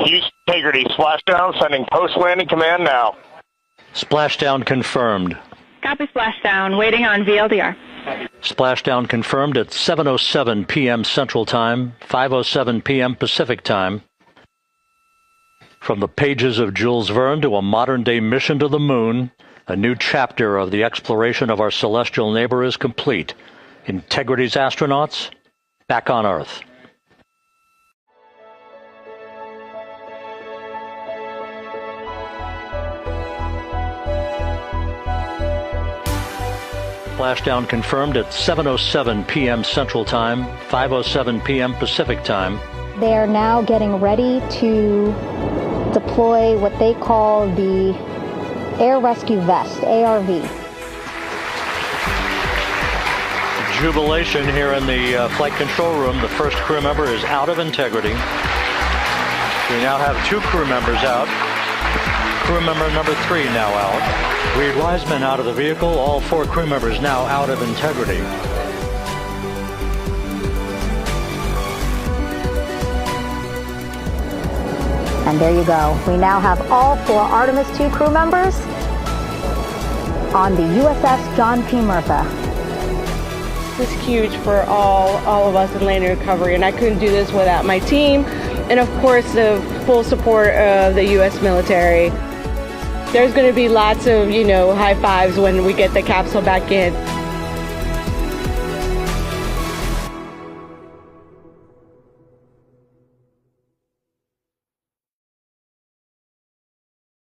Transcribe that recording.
Houston Integrity, splashdown, sending post-landing command now. Splashdown confirmed. Copy splashdown, waiting on VLDR. Splashdown confirmed at 7:07 p.m. Central Time, 5:07 p.m. Pacific Time. From the pages of Jules Verne to a modern-day mission to the moon, a new chapter of the exploration of our celestial neighbor is complete. Integrity's astronauts, back on Earth. Splashdown confirmed at 7:07 p.m. Central Time, 5:07 p.m. Pacific Time. They are now getting ready to deploy what they call the Air Rescue Vest, ARV. Jubilation here in the flight control room. The first crew member is out of integrity. We now have 2 crew members out. Crew member number 3 now out. Reed Wiseman out of the vehicle. All 4 crew members now out of integrity. And there you go. We now have all 4 Artemis II crew members on the USS John P. Murtha. This is huge for all of us in landing recovery, and I couldn't do this without my team and, of course, the full support of the U.S. military. There's going to be lots of, high fives when we get the capsule back in.